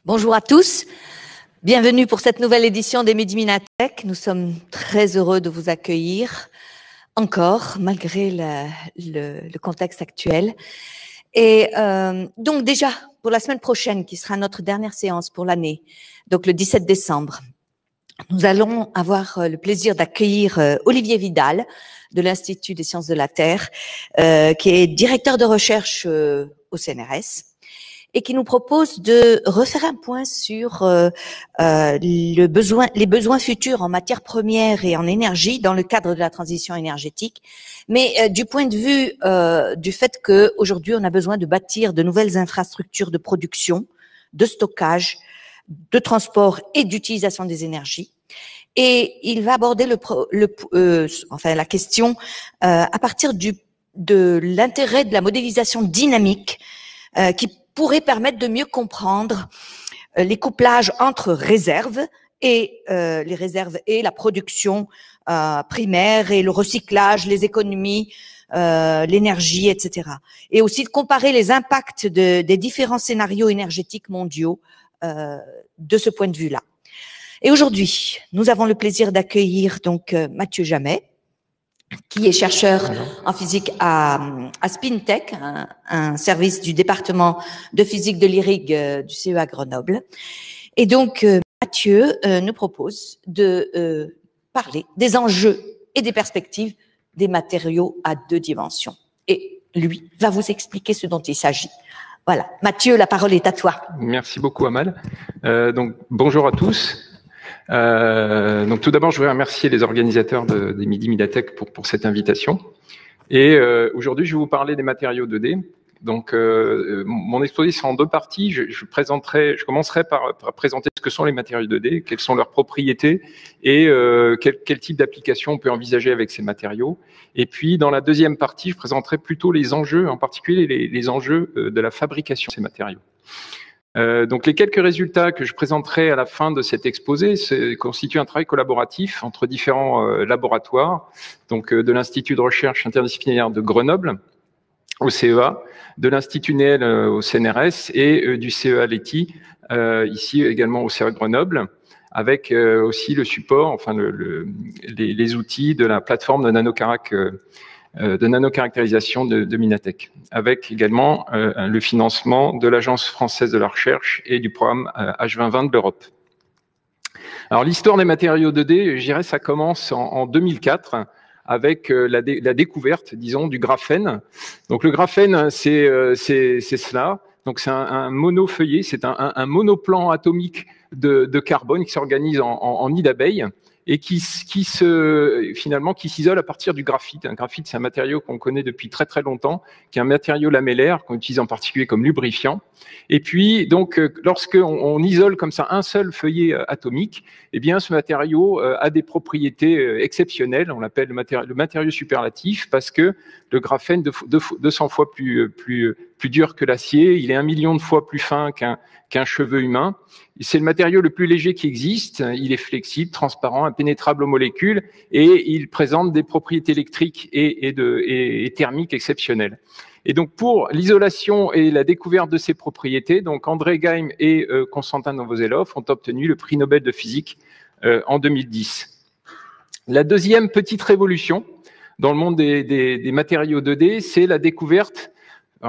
Bonjour à tous, bienvenue pour cette nouvelle édition des Midi Minatech. Nous sommes très heureux de vous accueillir encore, malgré le contexte actuel. Et donc déjà, pour la semaine prochaine, qui sera notre dernière séance pour l'année, donc le 17 décembre, nous allons avoir le plaisir d'accueillir Olivier Vidal de l'Institut des sciences de la Terre, qui est directeur de recherche au CNRS, et qui nous propose de refaire un point sur les besoins futurs en matières premières et en énergie dans le cadre de la transition énergétique, mais du point de vue du fait qu'aujourd'hui on a besoin de bâtir de nouvelles infrastructures de production, de stockage, de transport et d'utilisation des énergies. Et il va aborder la question à partir de l'intérêt de la modélisation dynamique qui pourrait permettre de mieux comprendre les couplages entre réserves et les réserves et la production primaire et le recyclage, les économies, l'énergie, etc. Et aussi de comparer les impacts des différents scénarios énergétiques mondiaux de ce point de vue-là. Et aujourd'hui, nous avons le plaisir d'accueillir donc Mathieu Jamet, qui est chercheur en physique à SpinTech, un service du département de physique de l'IRIG du CEA Grenoble. Et donc, Mathieu nous propose de parler des enjeux et des perspectives des matériaux à 2 dimensions. Et lui va vous expliquer ce dont il s'agit. Voilà. Mathieu, la parole est à toi. Merci beaucoup, Amal. Donc, bonjour à tous. Donc tout d'abord, je voudrais remercier les organisateurs des Midi Minatech pour cette invitation. Et aujourd'hui, je vais vous parler des matériaux 2D. Donc mon exposé sera en 2 parties. Je commencerai par présenter ce que sont les matériaux 2D, quelles sont leurs propriétés et quel type d'application on peut envisager avec ces matériaux. Et puis dans la deuxième partie, je présenterai plutôt les enjeux, en particulier les enjeux de la fabrication de ces matériaux. Donc les quelques résultats que je présenterai à la fin de cet exposé constituent un travail collaboratif entre différents laboratoires, donc de l'Institut de recherche interdisciplinaire de Grenoble au CEA, de l'Institut Néel au CNRS et du CEA Leti ici également au CEA Grenoble, avec aussi le support, enfin les outils de la plateforme de nanocaractérisation de Minatech, avec également le financement de l'Agence française de la recherche et du programme H2020 de l'Europe. Alors l'histoire des matériaux 2D, je dirais, ça commence en 2004 avec la découverte, disons, du graphène. Donc le graphène, c'est cela. Donc c'est un monofeuillet, c'est un monoplan atomique de carbone qui s'organise en nid d'abeille et qui s'isole à partir du graphite. Un graphite, c'est un matériau qu'on connaît depuis très très longtemps, qui est un matériau lamellaire qu'on utilise en particulier comme lubrifiant. Et puis, donc, lorsqu'on isole comme ça un seul feuillet atomique, eh bien, ce matériau a des propriétés exceptionnelles. On l'appelle le matériau superlatif parce que le graphène, 200 fois plus dur que l'acier, il est 1 million de fois plus fin qu'un cheveu humain. C'est le matériau le plus léger qui existe. Il est flexible, transparent, impénétrable aux molécules et il présente des propriétés électriques et thermiques exceptionnelles. Et donc, pour l'isolation et la découverte de ces propriétés, donc André Geim et Konstantin Novoselov ont obtenu le prix Nobel de physique en 2010. La deuxième petite révolution dans le monde des matériaux 2D, c'est la découverte.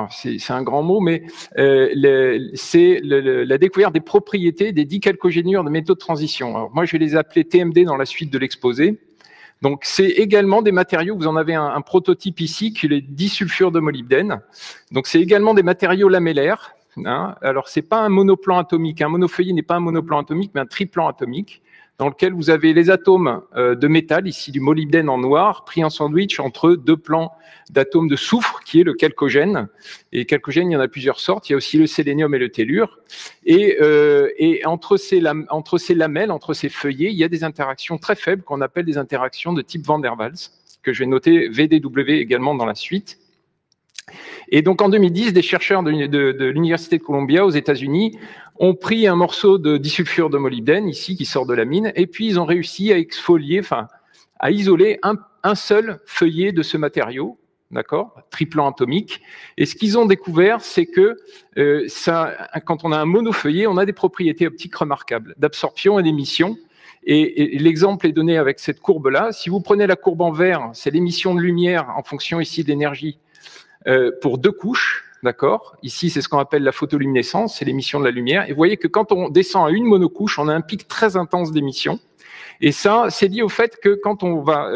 C'est un grand mot, mais c'est la découverte des propriétés des dichalcogénures de métaux de transition. Alors moi, je vais les appeler TMD dans la suite de l'exposé. Donc, c'est également des matériaux, vous en avez un prototype ici, qui est le disulfure de molybdène. Donc, c'est également des matériaux lamellaires. Hein. Alors, c'est pas un monoplan atomique. Un monofeuillet n'est pas un monoplan atomique, mais un triplan atomique, dans lequel vous avez les atomes de métal, ici du molybdène en noir, pris en sandwich entre 2 plans d'atomes de soufre, qui est le chalcogène. Et chalcogène, il y en a plusieurs sortes. Il y a aussi le sélénium et le tellure. Et entre ces lamelles, entre ces feuillets, il y a des interactions très faibles qu'on appelle des interactions de type Van der Waals, que je vais noter VDW également dans la suite. Et donc en 2010, des chercheurs de l'Université de Columbia aux États-Unis ont pris un morceau de disulfure de molybdène, ici, qui sort de la mine, et puis ils ont réussi à exfolier, enfin, à isoler un seul feuillet de ce matériau, d'accord, triplant atomique. Et ce qu'ils ont découvert, c'est que quand on a un monofeuillet, on a des propriétés optiques remarquables d'absorption et d'émission. Et l'exemple est donné avec cette courbe-là. Si vous prenez la courbe en vert, c'est l'émission de lumière en fonction ici de l'énergie pour 2 couches, d'accord. Ici, c'est ce qu'on appelle la photoluminescence, c'est l'émission de la lumière. Et vous voyez que quand on descend à une monocouche, on a un pic très intense d'émission. Et ça, c'est lié au fait que quand on va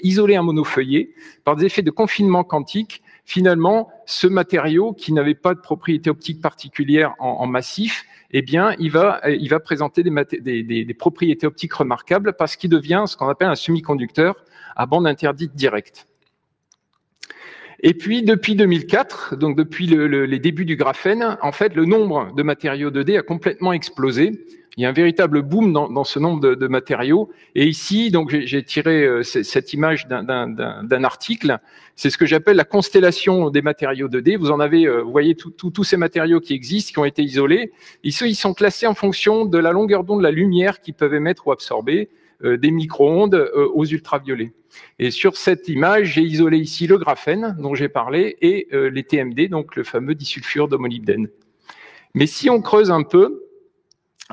isoler un monofeuillet, par des effets de confinement quantique, finalement, ce matériau qui n'avait pas de propriété optique particulière en massif, eh bien, il va présenter des propriétés optiques remarquables parce qu'il devient ce qu'on appelle un semi-conducteur à bande interdite directe. Et puis, depuis 2004, donc depuis les débuts du graphène, en fait, le nombre de matériaux 2D a complètement explosé. Il y a un véritable boom dans ce nombre de matériaux. Et ici, donc, j'ai tiré cette image d'un article. C'est ce que j'appelle la constellation des matériaux 2D. Vous en avez, vous voyez tous ces matériaux qui existent, qui ont été isolés. Ici, ils sont classés en fonction de la longueur d'onde de la lumière qu'ils peuvent émettre ou absorber, des micro-ondes aux ultraviolets. Et sur cette image, j'ai isolé ici le graphène dont j'ai parlé et les TMD, donc le fameux disulfure de molybdène. Mais si on creuse un peu,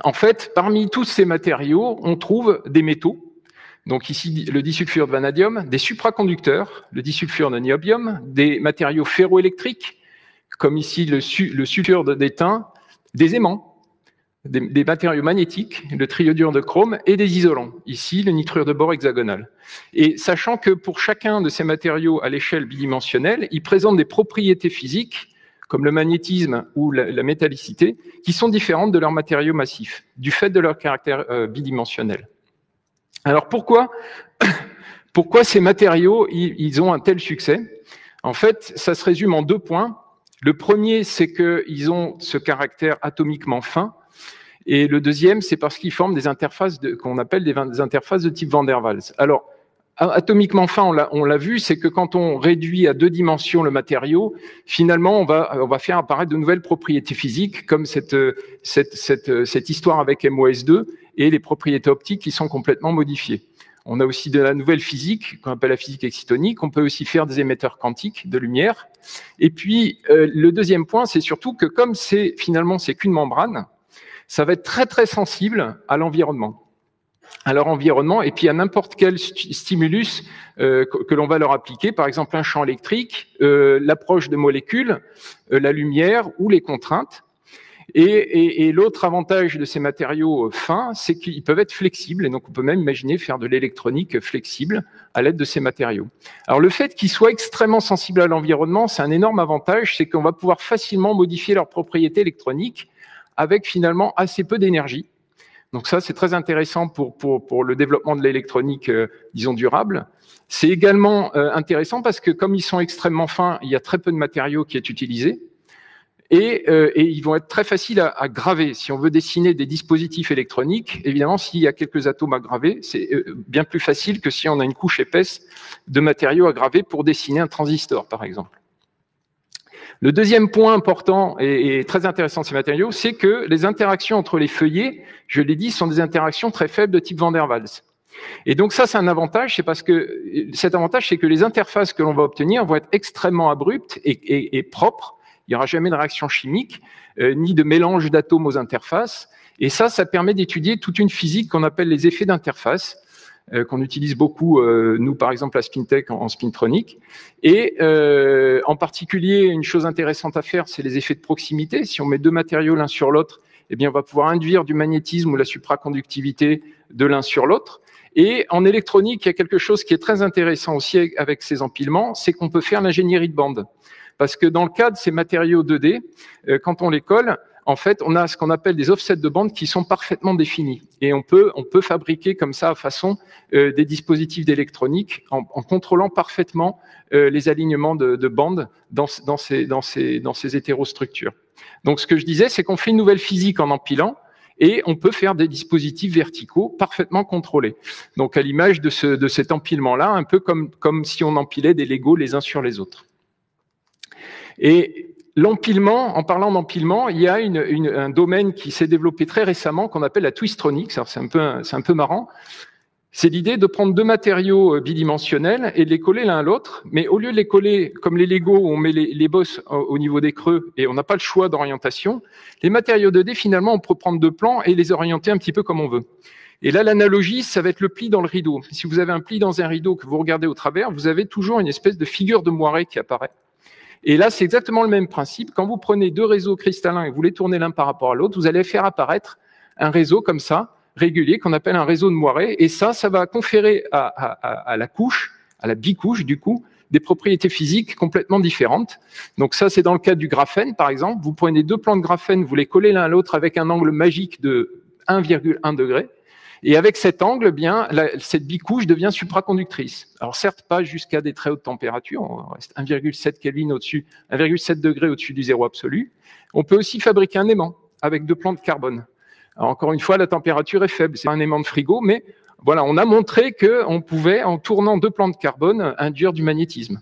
en fait, parmi tous ces matériaux, on trouve des métaux. Donc ici, le disulfure de vanadium, des supraconducteurs, le disulfure de niobium, des matériaux ferroélectriques, comme ici le sulfure d'étain, des aimants, des matériaux magnétiques, le triodure de chrome et des isolants. Ici, le nitrure de bore hexagonal. Et sachant que pour chacun de ces matériaux à l'échelle bidimensionnelle, ils présentent des propriétés physiques comme le magnétisme ou la métallicité, qui sont différentes de leurs matériaux massifs, du fait de leur caractère bidimensionnel. Alors pourquoi ces matériaux ils ont un tel succès? En fait, ça se résume en 2 points. Le premier, c'est qu'ils ont ce caractère atomiquement fin, et le deuxième, c'est parce qu'ils forment des interfaces qu'on appelle des interfaces de type Van der Waals. Alors, atomiquement fin, on l'a vu, c'est que quand on réduit à 2 dimensions le matériau, finalement, on va faire apparaître de nouvelles propriétés physiques, comme cette histoire avec MOS2 et les propriétés optiques qui sont complètement modifiées. On a aussi de la nouvelle physique, qu'on appelle la physique excitonique. On peut aussi faire des émetteurs quantiques de lumière. Et puis, le deuxième point, c'est surtout que comme finalement, c'est qu'une membrane, ça va être très, très sensible à l'environnement. À leur environnement et puis à n'importe quel stimulus que l'on va leur appliquer, par exemple un champ électrique, l'approche de molécules, la lumière ou les contraintes. Et l'autre avantage de ces matériaux fins, c'est qu'ils peuvent être flexibles et donc on peut même imaginer faire de l'électronique flexible à l'aide de ces matériaux. Alors le fait qu'ils soient extrêmement sensibles à l'environnement, c'est un énorme avantage, c'est qu'on va pouvoir facilement modifier leurs propriétés électroniques avec finalement assez peu d'énergie. Donc ça, c'est très intéressant pour le développement de l'électronique, disons, durable. C'est également intéressant parce que comme ils sont extrêmement fins, il y a très peu de matériaux qui est utilisé. Et ils vont être très faciles à graver. Si on veut dessiner des dispositifs électroniques, évidemment, s'il y a quelques atomes à graver, c'est bien plus facile que si on a une couche épaisse de matériaux à graver pour dessiner un transistor, par exemple. Le deuxième point important et très intéressant de ces matériaux, c'est que les interactions entre les feuillets, je l'ai dit, sont des interactions très faibles de type Van der Waals. Et donc ça, c'est un avantage, c'est parce que cet avantage, c'est que les interfaces que l'on va obtenir vont être extrêmement abruptes et propres. Il n'y aura jamais de réaction chimique, ni de mélange d'atomes aux interfaces. Et ça permet d'étudier toute une physique qu'on appelle les effets d'interface, qu'on utilise beaucoup, nous par exemple à Spintech en spintronique. Et en particulier, une chose intéressante à faire, c'est les effets de proximité. Si on met 2 matériaux l'un sur l'autre, eh bien on va pouvoir induire du magnétisme ou la supraconductivité de l'un sur l'autre. Et en électronique, il y a quelque chose qui est très intéressant aussi avec ces empilements, c'est qu'on peut faire l'ingénierie de bande. Parce que dans le cas de ces matériaux 2D, quand on les colle, en fait, on a ce qu'on appelle des offsets de bande qui sont parfaitement définis. Et on peut fabriquer comme ça, à façon, des dispositifs d'électronique en contrôlant parfaitement les alignements de bandes dans ces hétérostructures. Donc, ce que je disais, c'est qu'on fait une nouvelle physique en empilant et on peut faire des dispositifs verticaux parfaitement contrôlés. Donc, à l'image de cet empilement-là, un peu comme si on empilait des Legos les uns sur les autres. Et l'empilement, en parlant d'empilement, il y a un domaine qui s'est développé très récemment qu'on appelle la twistronique. C'est un peu marrant. C'est l'idée de prendre deux matériaux bidimensionnels et de les coller l'un à l'autre, mais au lieu de les coller comme les Lego où on met les bosses au niveau des creux et on n'a pas le choix d'orientation, les matériaux 2D, finalement, on peut prendre deux plans et les orienter un petit peu comme on veut. Et là, l'analogie, ça va être le pli dans le rideau. Si vous avez un pli dans un rideau que vous regardez au travers, vous avez toujours une espèce de figure de moiré qui apparaît. Et là, c'est exactement le même principe. Quand vous prenez deux réseaux cristallins et vous les tournez l'un par rapport à l'autre, vous allez faire apparaître un réseau comme ça, régulier, qu'on appelle un réseau de moiré. Et ça va conférer à la couche, à la bicouche, du coup, des propriétés physiques complètement différentes. Donc ça, c'est dans le cas du graphène, par exemple. Vous prenez deux plans de graphène, vous les collez l'un à l'autre avec un angle magique de 1,1 degré. Et avec cet angle, eh bien, cette bicouche devient supraconductrice. Alors certes, pas jusqu'à des très hautes températures, on reste 1,7 Kelvin au-dessus, 1,7 degré au-dessus du zéro absolu. On peut aussi fabriquer un aimant avec deux plans de carbone. Alors encore une fois, la température est faible, c'est pas un aimant de frigo, mais voilà, on a montré qu'on pouvait, en tournant deux plans de carbone, induire du magnétisme.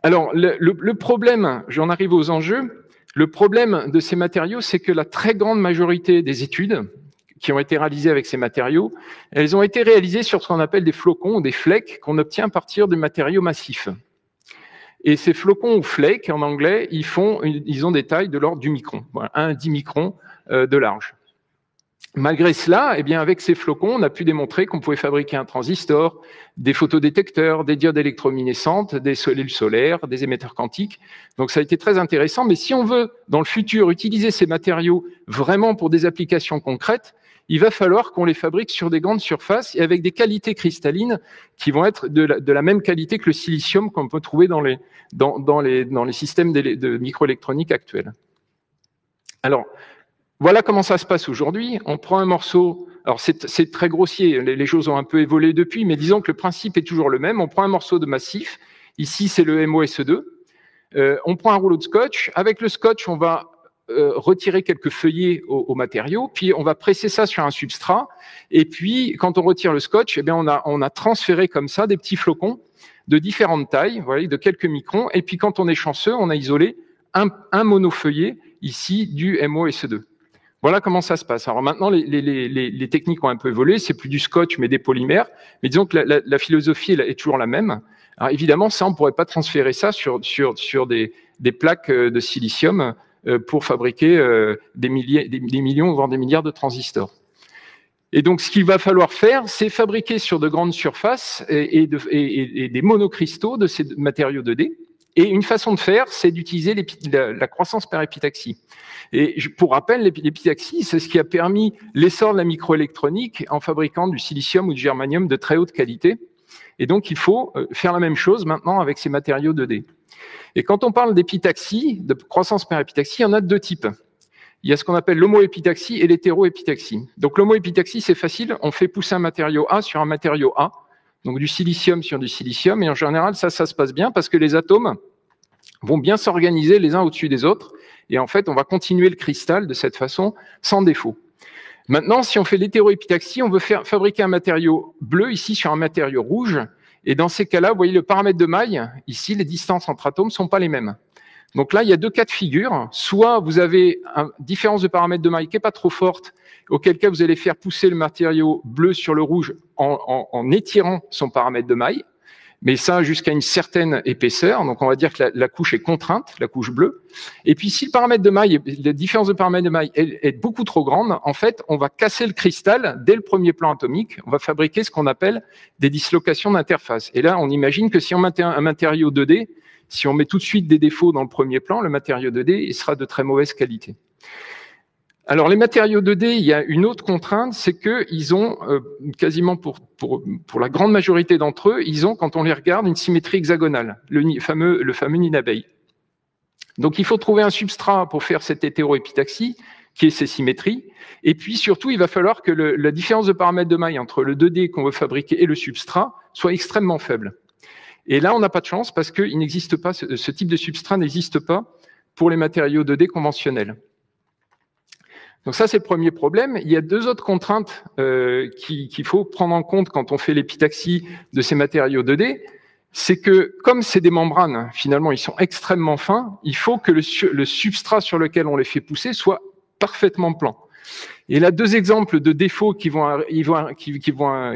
Alors le problème, j'en arrive aux enjeux, le problème de ces matériaux, c'est que la très grande majorité des études qui ont été réalisées avec ces matériaux, elles ont été réalisées sur ce qu'on appelle des flocons ou des flakes qu'on obtient à partir de matériaux massifs. Et ces flocons ou flakes, en anglais, ils ont des tailles de l'ordre du micron, voilà, 1 à 10 microns de large. Malgré cela, eh bien, avec ces flocons, on a pu démontrer qu'on pouvait fabriquer un transistor, des photodétecteurs, des diodes électroluminescentes, des cellules solaires, des émetteurs quantiques. Donc ça a été très intéressant. Mais si on veut, dans le futur, utiliser ces matériaux vraiment pour des applications concrètes, il va falloir qu'on les fabrique sur des grandes surfaces et avec des qualités cristallines qui vont être de la même qualité que le silicium qu'on peut trouver dans les systèmes de microélectronique actuels. Alors, voilà comment ça se passe aujourd'hui. On prend un morceau, alors c'est très grossier, les choses ont un peu évolué depuis, mais disons que le principe est toujours le même. On prend un morceau de massif, ici c'est le MOSE2, on prend un rouleau de scotch, avec le scotch on va retirer quelques feuillets au matériau, puis on va presser ça sur un substrat, et puis quand on retire le scotch, eh bien on a transféré comme ça des petits flocons de différentes tailles, voilà, de quelques microns, et puis quand on est chanceux, on a isolé un monofeuillet ici du MOSE2. Voilà comment ça se passe. Alors maintenant, les techniques ont un peu évolué, c'est plus du scotch, mais des polymères, mais disons que la philosophie est toujours la même. Alors évidemment, ça, on ne pourrait pas transférer ça sur des plaques de silicium pour fabriquer des millions, voire des milliards de transistors. Et donc, ce qu'il va falloir faire, c'est fabriquer sur de grandes surfaces et des monocristaux de ces matériaux 2D. Et une façon de faire, c'est d'utiliser la croissance par épitaxie. Et pour rappel, l'épitaxie, c'est ce qui a permis l'essor de la microélectronique en fabriquant du silicium ou du germanium de très haute qualité. Et donc, il faut faire la même chose maintenant avec ces matériaux 2D. Et quand on parle d'épitaxie, de croissance par épitaxie, il y en a deux types. Il y a ce qu'on appelle l'homoépitaxie et l'hétéroépitaxie. Donc, l'homoépitaxie, c'est facile. On fait pousser un matériau A sur un matériau A. Donc, du silicium sur du silicium. Et en général, ça se passe bien parce que les atomes vont bien s'organiser les uns au-dessus des autres. Et en fait, on va continuer le cristal de cette façon, sans défaut. Maintenant, si on fait l'hétéroépitaxie, on veut fabriquer un matériau bleu ici sur un matériau rouge. Et dans ces cas-là, vous voyez le paramètre de maille, ici, les distances entre atomes ne sont pas les mêmes. Donc là, il y a deux cas de figure. Soit vous avez une différence de paramètre de maille qui n'est pas trop forte, auquel cas vous allez faire pousser le matériau bleu sur le rouge en étirant son paramètre de maille, mais ça jusqu'à une certaine épaisseur. Donc on va dire que la couche est contrainte, la couche bleue. Et puis si le paramètre de maille, la différence de paramètre de maille est beaucoup trop grande, en fait, on va casser le cristal dès le premier plan atomique. On va fabriquer ce qu'on appelle des dislocations d'interface. Et là, on imagine que si on maintient un matériau 2D, si on met tout de suite des défauts dans le premier plan, le matériau 2D, il sera de très mauvaise qualité. Alors, les matériaux 2D, il y a une autre contrainte, c'est qu'ils ont, quasiment pour la grande majorité d'entre eux, ils ont, quand on les regarde, une symétrie hexagonale, le fameux nid d'abeille. Donc, il faut trouver un substrat pour faire cette hétéroépitaxie, qui est ces symétries. Et puis, surtout, il va falloir que la différence de paramètre de maille entre le 2D qu'on veut fabriquer et le substrat soit extrêmement faible. Et là, on n'a pas de chance parce qu'il n'existe pas, ce type de substrat n'existe pas pour les matériaux 2D conventionnels. Donc ça, c'est le premier problème. Il y a deux autres contraintes qu'il faut prendre en compte quand on fait l'épitaxie de ces matériaux 2D. C'est que, comme c'est des membranes, finalement, ils sont extrêmement fins, il faut que le substrat sur lequel on les fait pousser soit parfaitement plan. Et là, deux exemples de défauts qui vont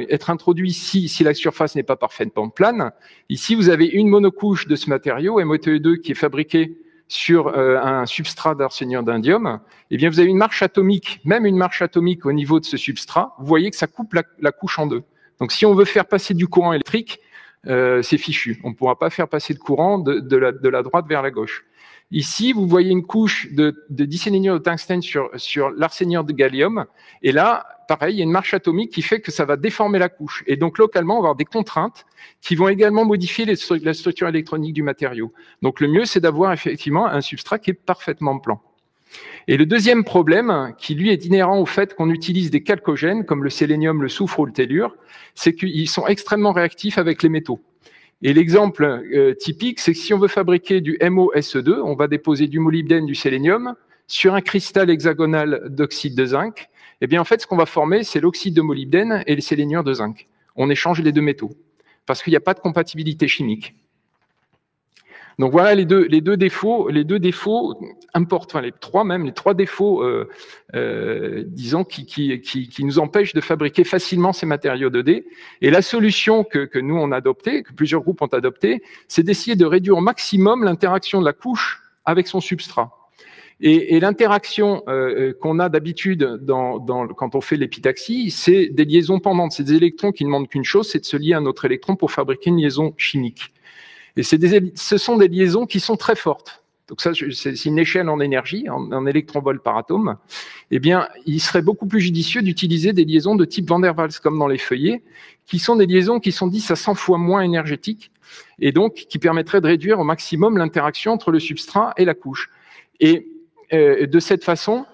être introduits si la surface n'est pas parfaitement plane. Ici, vous avez une monocouche de ce matériau, MoTe2, qui est fabriqué sur un substrat d'arsénium d'indium. Eh bien, vous avez une marche atomique, même une marche atomique au niveau de ce substrat. Vous voyez que ça coupe la couche en deux. Donc, si on veut faire passer du courant électrique, c'est fichu. On ne pourra pas faire passer de courant de la droite vers la gauche. Ici, vous voyez une couche de disélénium de tungstène sur l'arsénium de gallium. Et là, pareil, il y a une marche atomique qui fait que ça va déformer la couche. Et donc, localement, on va avoir des contraintes qui vont également modifier la structure électronique du matériau. Donc, le mieux, c'est d'avoir effectivement un substrat qui est parfaitement plan. Et le deuxième problème, qui lui est inhérent au fait qu'on utilise des chalcogènes, comme le sélénium, le soufre ou le tellure, c'est qu'ils sont extrêmement réactifs avec les métaux. Et l'exemple typique, c'est que si on veut fabriquer du MoSe2, on va déposer du molybdène, du sélénium, sur un cristal hexagonal d'oxyde de zinc. Eh bien, en fait, ce qu'on va former, c'est l'oxyde de molybdène et le sélénium de zinc. On échange les deux métaux, parce qu'il n'y a pas de compatibilité chimique. Donc voilà les deux défauts importants, enfin les trois défauts, disons, qui nous empêchent de fabriquer facilement ces matériaux 2D. Et la solution que nous on a adoptée, que plusieurs groupes ont adoptée, c'est d'essayer de réduire au maximum l'interaction de la couche avec son substrat. Et l'interaction qu'on a d'habitude quand on fait l'épitaxie, c'est des liaisons pendantes. C'est des électrons qui ne demandent qu'une chose, c'est de se lier à un autre électron pour fabriquer une liaison chimique. Et ce sont des liaisons qui sont très fortes. Donc ça, c'est une échelle en énergie, en électronvolts par atome. Eh bien, il serait beaucoup plus judicieux d'utiliser des liaisons de type Van der Waals, comme dans les feuillets, qui sont des liaisons qui sont 10 à 100 fois moins énergétiques, et donc qui permettraient de réduire au maximum l'interaction entre le substrat et la couche. Et de cette façon,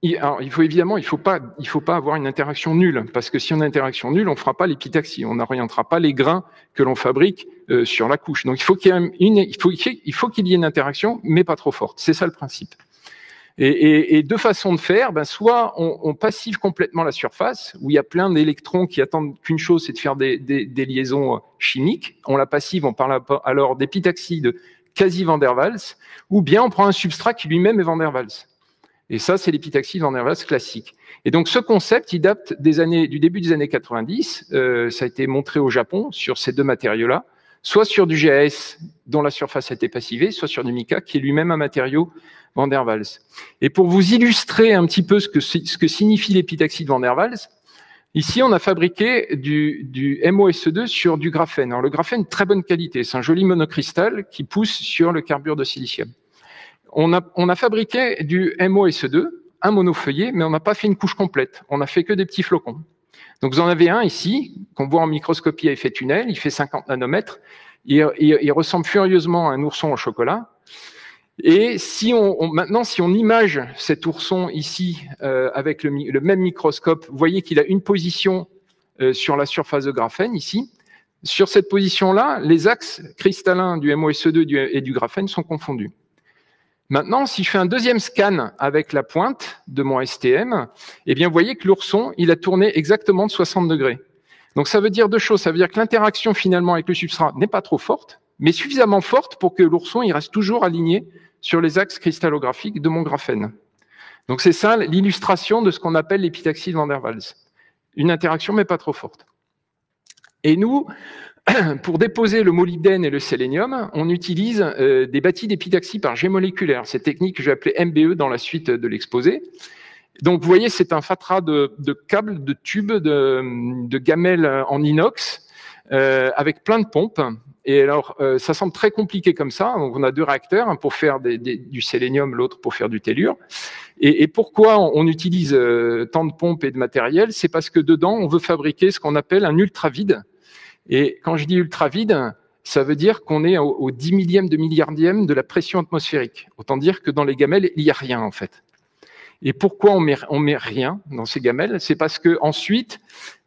il faut pas avoir une interaction nulle, parce que si on a une interaction nulle, on fera pas l'épitaxie, on n'orientera pas les grains que l'on fabrique sur la couche. Donc il faut qu'il y ait une interaction, mais pas trop forte. C'est ça le principe. Et deux façons de faire, soit on passive complètement la surface, où il y a plein d'électrons qui attendent qu'une chose, c'est de faire des liaisons chimiques. On la passive, on parle alors d'épitaxie de quasi Van der Waals, ou bien on prend un substrat qui lui-même est Van der Waals. Et ça, c'est l'épitaxie de Van der Waals classique. Et donc, ce concept, il date du début des années 90. Ça a été montré au Japon sur ces deux matériaux-là, soit sur du GAS dont la surface a été passivée, soit sur du mica qui est lui-même un matériau Van der Waals. Et pour vous illustrer un petit peu ce que signifie l'épitaxie de Van der Waals, ici, on a fabriqué du MoSe2 sur du graphène. Alors, le graphène est de très bonne qualité. C'est un joli monocristal qui pousse sur le carbure de silicium. On a fabriqué du MoSe2, un monofeuillet, mais on n'a pas fait une couche complète. On n'a fait que des petits flocons. Donc vous en avez un ici, qu'on voit en microscopie à effet tunnel, il fait 50 nanomètres. Il ressemble furieusement à un ourson au chocolat. Et maintenant, si on image cet ourson ici avec le même microscope, vous voyez qu'il a une position sur la surface de graphène ici. Sur cette position-là, les axes cristallins du MoSe2 et du graphène sont confondus. Maintenant, si je fais un deuxième scan avec la pointe de mon STM, eh bien, vous voyez que l'ourson, il a tourné exactement de 60 degrés. Donc, ça veut dire deux choses. Ça veut dire que l'interaction, finalement, avec le substrat n'est pas trop forte, mais suffisamment forte pour que l'ourson, il reste toujours aligné sur les axes cristallographiques de mon graphène. Donc, c'est ça l'illustration de ce qu'on appelle l'épitaxie de Van der Waals. Une interaction, mais pas trop forte. Et nous, pour déposer le molybdène et le sélénium, on utilise des bâtis d'épitaxie par jet moléculaire. Cette technique que j'ai appelée MBE dans la suite de l'exposé. Donc, vous voyez, c'est un fatras de câbles, de tubes, de gamelles en inox, avec plein de pompes. Et alors, ça semble très compliqué comme ça. Donc, on a deux réacteurs, un pour faire du sélénium, l'autre pour faire du tellure. Et pourquoi on utilise tant de pompes et de matériel? C'est parce que dedans, on veut fabriquer ce qu'on appelle un ultra-vide. Et quand je dis ultra-vide, ça veut dire qu'on est au 10 millième de milliardième de la pression atmosphérique. Autant dire que dans les gamelles, il n'y a rien, en fait. Et pourquoi on met rien dans ces gamelles? C'est parce que ensuite,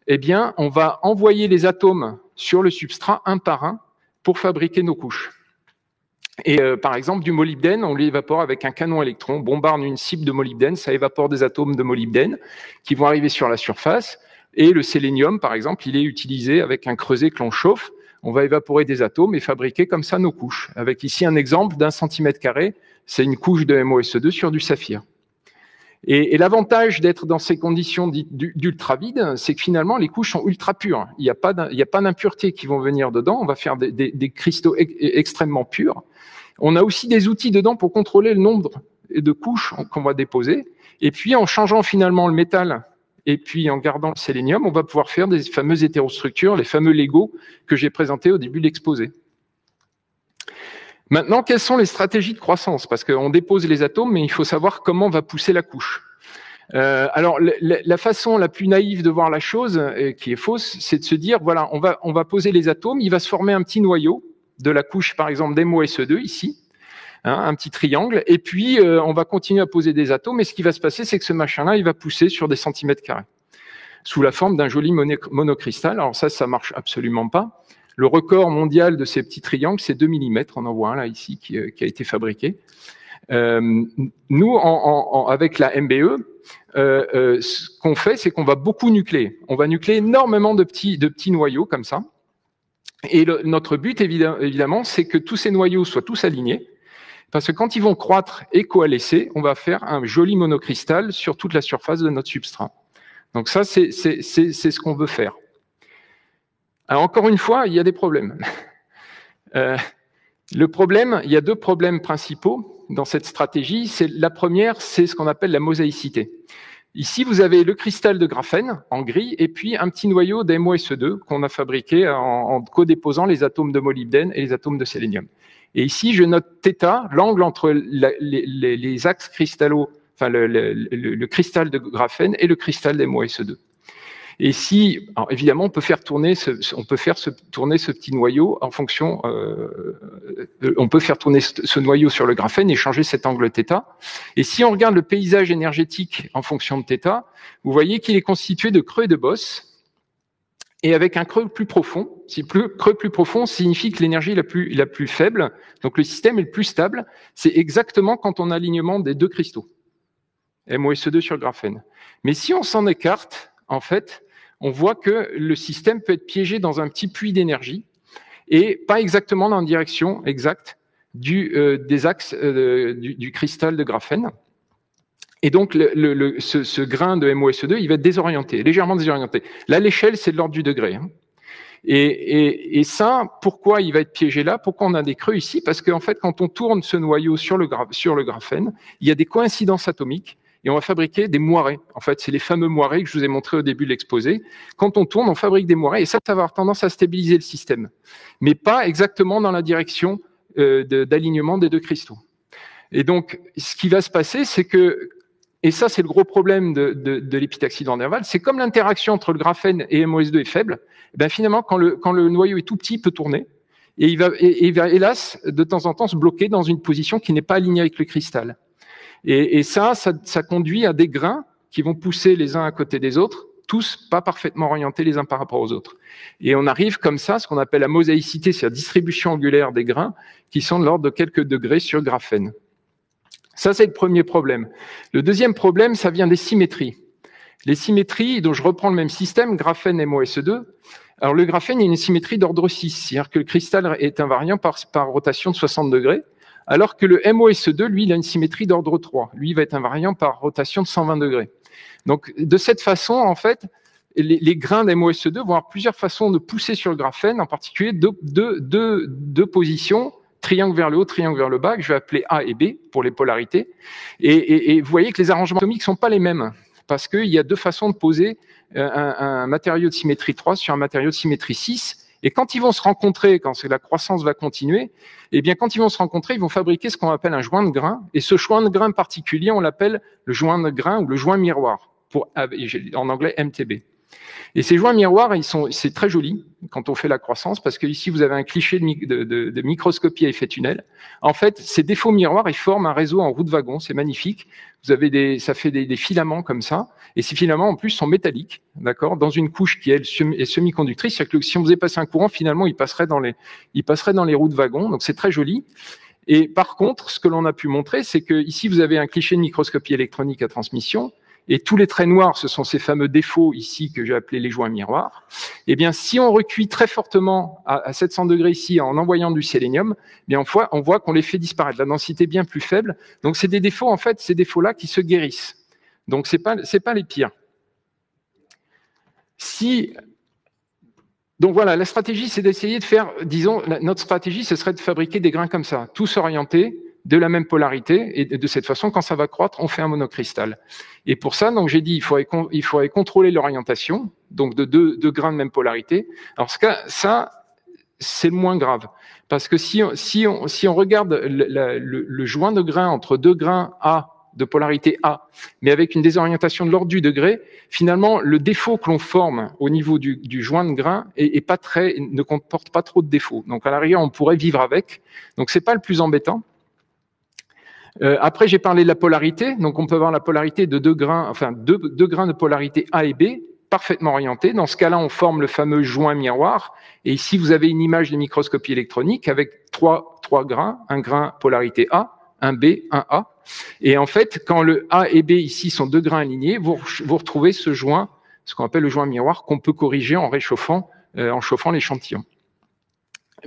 eh bien, on va envoyer les atomes sur le substrat un par un pour fabriquer nos couches. Et par exemple, du molybdène, on l'évapore avec un canon électron, on bombarde une cible de molybdène, ça évapore des atomes de molybdène qui vont arriver sur la surface. Et le sélénium, par exemple, il est utilisé avec un creuset que l'on chauffe. On va évaporer des atomes et fabriquer comme ça nos couches. Avec ici un exemple d'1 cm², c'est une couche de MoSe2 sur du saphir. Et l'avantage d'être dans ces conditions d'ultra-vide, c'est que finalement, les couches sont ultra pures. Il n'y a pas d'impuretés qui vont venir dedans. On va faire des cristaux extrêmement purs. On a aussi des outils dedans pour contrôler le nombre de couches qu'on va déposer. Et puis, en changeant finalement le métal et puis en gardant le sélénium, on va pouvoir faire des fameuses hétérostructures, les fameux Lego que j'ai présentés au début de l'exposé. Maintenant, quelles sont les stratégies de croissance? Parce qu'on dépose les atomes, mais il faut savoir comment va pousser la couche. Alors, la façon la plus naïve de voir la chose, qui est fausse, c'est de se dire, voilà, on va poser les atomes, il va se former un petit noyau de la couche, par exemple, d'MOSE2, ici, hein, un petit triangle, et puis on va continuer à poser des atomes, et ce qui va se passer, c'est que ce machin-là, il va pousser sur des centimètres carrés, sous la forme d'un joli monocristal. Alors ça marche absolument pas. Le record mondial de ces petits triangles, c'est 2 mm. On en voit un là, ici, qui a été fabriqué. Nous, avec la MBE, ce qu'on fait, c'est qu'on va beaucoup nucléer. On va nucléer énormément de petits noyaux comme ça. Et notre but, évidemment, c'est que tous ces noyaux soient tous alignés. Parce que quand ils vont croître et coalescer, on va faire un joli monocristal sur toute la surface de notre substrat. Donc ça, c'est ce qu'on veut faire. Alors, encore une fois, il y a des problèmes. Le problème, il y a 2 problèmes principaux dans cette stratégie. La première, c'est ce qu'on appelle la mosaïcité. Ici, vous avez le cristal de graphène en gris et puis un petit noyau d'MOSE2 qu'on a fabriqué en codéposant les atomes de molybdène et les atomes de sélénium. Et ici, je note θ, l'angle entre les axes cristallaux, enfin le cristal de graphène et le cristal d'MOSE2. Et si, alors évidemment, on peut faire tourner ce petit noyau en fonction, on peut faire tourner ce noyau sur le graphène et changer cet angle θ. Et si on regarde le paysage énergétique en fonction de θ, vous voyez qu'il est constitué de creux et de bosses, et avec un creux plus profond. Si creux plus profond signifie que l'énergie est la plus faible, donc le système est le plus stable. C'est exactement quand on a l'alignement des 2 cristaux, MOSE2 sur graphène. Mais si on s'en écarte, en fait, on voit que le système peut être piégé dans un petit puits d'énergie et pas exactement dans la direction exacte des axes du cristal de graphène. Et donc, ce grain de MOSE2, il va être désorienté, légèrement désorienté. Là, l'échelle, c'est de l'ordre du degré. Hein. Et ça, pourquoi il va être piégé là? Pourquoi on a des creux ici? Parce qu'en fait, quand on tourne ce noyau sur le graphène, il y a des coïncidences atomiques. Et on va fabriquer des moirés. En fait, c'est les fameux moirés que je vous ai montrés au début de l'exposé. Quand on tourne, on fabrique des moirés, et ça va avoir tendance à stabiliser le système. Mais pas exactement dans la direction d'alignement des 2 cristaux. Et donc, ce qui va se passer, c'est que, et ça c'est le gros problème de l'épitaxie van der Waals, c'est comme l'interaction entre le graphène et MOS2 est faible, et bien finalement, quand le noyau est tout petit, il peut tourner, et il va hélas, de temps en temps, se bloquer dans une position qui n'est pas alignée avec le cristal. Et ça conduit à des grains qui vont pousser les uns à côté des autres, tous pas parfaitement orientés les uns par rapport aux autres. Et on arrive comme ça, ce qu'on appelle la mosaïcité, c'est la distribution angulaire des grains, qui sont de l'ordre de quelques degrés sur graphène. Ça, c'est le premier problème. Le deuxième problème, ça vient des symétries. Les symétries, dont je reprends le même système, graphène MOSE2. Alors le graphène, il y a une symétrie d'ordre 6, c'est-à-dire que le cristal est invariant par rotation de 60 degrés. Alors que le MOSE2, lui, il a une symétrie d'ordre 3. Lui, il va être invariant par rotation de 120 degrés. Donc, de cette façon, en fait, les grains d'MOSE2 vont avoir plusieurs façons de pousser sur le graphène, en particulier deux positions, triangle vers le haut, triangle vers le bas, que je vais appeler A et B pour les polarités. Et vous voyez que les arrangements atomiques ne sont pas les mêmes, parce qu'il y a 2 façons de poser un matériau de symétrie 3 sur un matériau de symétrie 6. Et quand ils vont se rencontrer, quand la croissance va continuer, eh bien, quand ils vont se rencontrer, ils vont fabriquer ce qu'on appelle un joint de grains. Et ce joint de grains particulier, on l'appelle le joint de grains ou le joint miroir, en anglais MTB. Et ces joints miroirs, c'est très joli quand on fait la croissance, parce que ici, vous avez un cliché de microscopie à effet tunnel. En fait, ces défauts miroirs, ils forment un réseau en roue de wagon, c'est magnifique. Ça fait des filaments comme ça, et ces filaments, en plus, sont métalliques, d'accord, dans une couche qui, elle, est semi-conductrice, c'est-à-dire que si on faisait passer un courant, finalement, il passerait dans les roues de wagon, donc c'est très joli. Et par contre, ce que l'on a pu montrer, c'est que ici, vous avez un cliché de microscopie électronique à transmission, et tous les traits noirs, ce sont ces fameux défauts ici que j'ai appelés les joints miroirs. Eh bien, si on recuit très fortement à 700 degrés ici en envoyant du sélénium, eh bien on voit qu'on les fait disparaître. La densité est bien plus faible. Donc, c'est des défauts, en fait, ces défauts-là qui se guérissent. Donc, c'est pas les pires. Donc voilà, la stratégie, c'est d'essayer de faire, disons, notre stratégie, ce serait de fabriquer des grains comme ça, tous orientés, de la même polarité, et de cette façon, quand ça va croître, on fait un monocristal. Et pour ça, donc j'ai dit, il faudrait contrôler l'orientation, donc de deux grains de même polarité. Alors ça, c'est le moins grave, parce que si on regarde le joint de grains entre deux grains A, de polarité A, mais avec une désorientation de l'ordre du degré, finalement, le défaut que l'on forme au niveau du joint de grain ne comporte pas trop de défauts. Donc, à la rigueur, on pourrait vivre avec. Donc, c'est pas le plus embêtant. Après, j'ai parlé de la polarité. Donc, on peut avoir la polarité de deux grains de polarité A et B, parfaitement orientés. Dans ce cas-là, on forme le fameux joint miroir. Et ici, vous avez une image de microscopie électronique avec trois grains, un grain polarité A, un B, un A. Et en fait, quand le A et B ici sont deux grains alignés, vous retrouvez ce joint, ce qu'on appelle le joint miroir, qu'on peut corriger en chauffant l'échantillon.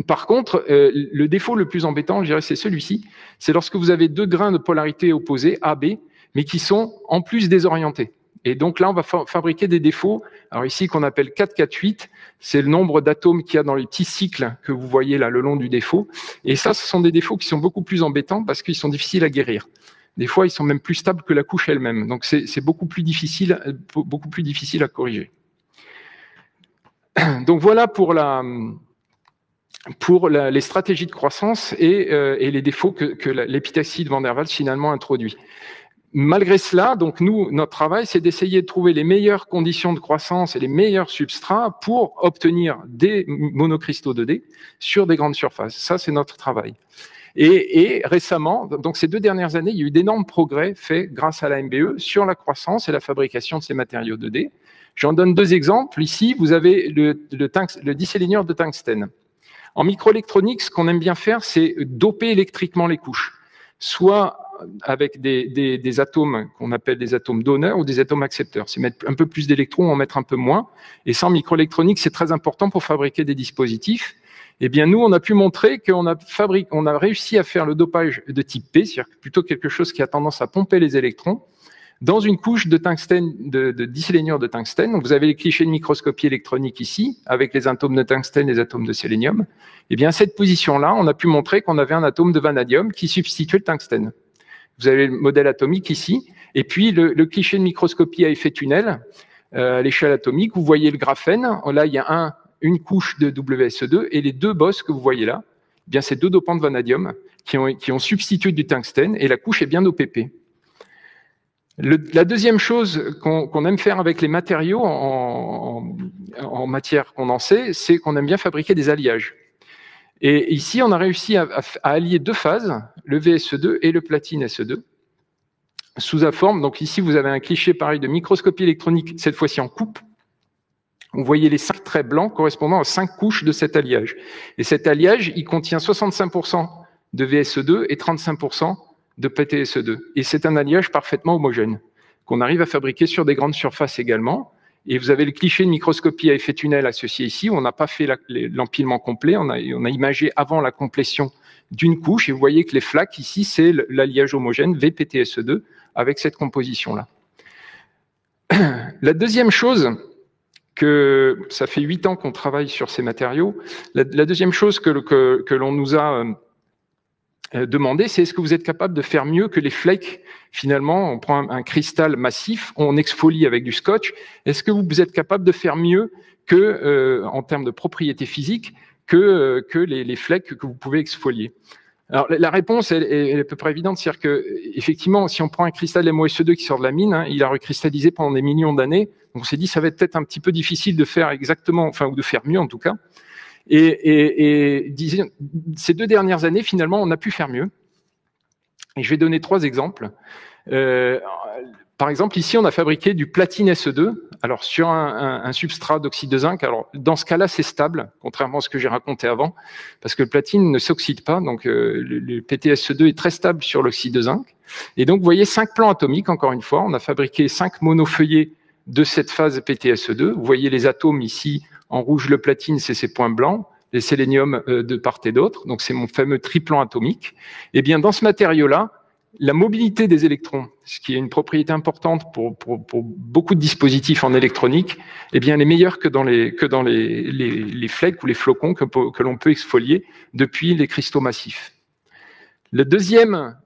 Par contre, le défaut le plus embêtant, je dirais, c'est celui-ci. C'est lorsque vous avez deux grains de polarité opposés, A, B, mais qui sont en plus désorientés. Et donc là, on va fabriquer des défauts. Alors ici, qu'on appelle 4, 4, 8, c'est le nombre d'atomes qu'il y a dans les petits cycles que vous voyez là le long du défaut. Et ça, ce sont des défauts qui sont beaucoup plus embêtants parce qu'ils sont difficiles à guérir. Des fois, ils sont même plus stables que la couche elle-même. Donc c'est beaucoup plus difficile à corriger. Donc voilà pour les stratégies de croissance et les défauts que l'épitaxie de Van der Waals finalement introduit. Malgré cela, donc notre travail, c'est d'essayer de trouver les meilleures conditions de croissance et les meilleurs substrats pour obtenir des monocristaux 2D sur des grandes surfaces. Ça, c'est notre travail. Et récemment, donc ces 2 dernières années, il y a eu d'énormes progrès faits grâce à la MBE sur la croissance et la fabrication de ces matériaux 2D. J'en donne 2 exemples. Ici, vous avez le diséléniure de tungstène. En microélectronique, ce qu'on aime bien faire, c'est doper électriquement les couches, soit avec des atomes qu'on appelle des atomes donneurs ou des atomes accepteurs. C'est mettre un peu plus d'électrons, en mettre un peu moins. Et ça, en microélectronique, c'est très important pour fabriquer des dispositifs. Eh bien, nous, on a pu montrer qu'on a réussi à faire le dopage de type P, c'est-à-dire plutôt quelque chose qui a tendance à pomper les électrons, dans une couche de tungstène, de diséléniure de tungstène. Donc, vous avez les clichés de microscopie électronique ici, avec les atomes de tungstène et les atomes de sélénium. Eh bien, à cette position-là, on a pu montrer qu'on avait un atome de vanadium qui substituait le tungstène. Vous avez le modèle atomique ici, et puis le cliché de microscopie à effet tunnel, à l'échelle atomique, vous voyez le graphène. Là, il y a une couche de WSE2, et les 2 bosses que vous voyez là, eh bien, c'est 2 dopants de vanadium qui ont substitué du tungstène, et la couche est bien OPP. La deuxième chose qu'on aime faire avec les matériaux en matière condensée, c'est qu'on aime bien fabriquer des alliages. Et ici, on a réussi à allier 2 phases, le VSE2 et le platine SE2, sous la forme, donc ici vous avez un cliché pareil de microscopie électronique, cette fois-ci en coupe. Vous voyez les 5 traits blancs correspondant à 5 couches de cet alliage. Et cet alliage, il contient 65% de VSE2 et 35% de PTSE2. Et c'est un alliage parfaitement homogène, qu'on arrive à fabriquer sur des grandes surfaces également. Et vous avez le cliché de microscopie à effet tunnel associé ici, où on n'a pas fait l'empilement complet, on a imagé avant la complétion d'une couche, et vous voyez que les flaques ici, c'est l'alliage homogène VPTSE2 avec cette composition-là. La deuxième chose, ça fait 8 ans qu'on travaille sur ces matériaux, la deuxième chose que l'on nous a demandé, c'est est-ce que vous êtes capable de faire mieux que les flakes? Finalement, on prend un cristal massif, on exfolie avec du scotch. Est-ce que vous êtes capable de faire mieux que, en termes de propriétés physiques, que les flakes que vous pouvez exfolier? Alors, la réponse elle est à peu près évidente, c'est-à-dire que, effectivement, si on prend un cristal MOSE2 qui sort de la mine, il a recristallisé pendant des millions d'années. Donc, on s'est dit, ça va être peut-être un petit peu difficile de faire exactement, enfin, ou de faire mieux en tout cas. Et ces 2 dernières années, finalement, on a pu faire mieux. Et je vais donner 3 exemples. Par exemple, ici, on a fabriqué du platine SE2, alors sur un substrat d'oxyde de zinc. Alors, dans ce cas-là, c'est stable, contrairement à ce que j'ai raconté avant, parce que le platine ne s'oxyde pas, donc le PTSE2 est très stable sur l'oxyde de zinc. Et donc, vous voyez 5 plans atomiques, encore une fois. On a fabriqué 5 monofeuillets de cette phase PTSE2. Vous voyez les atomes ici. En rouge, le platine, c'est ces points blancs, les séléniums de part et d'autre. Donc, c'est mon fameux triplan atomique. Eh bien, dans ce matériau-là, la mobilité des électrons, ce qui est une propriété importante pour beaucoup de dispositifs en électronique, eh bien, elle est meilleure que dans les flakes ou les flocons que l'on peut exfolier depuis les cristaux massifs. La deuxième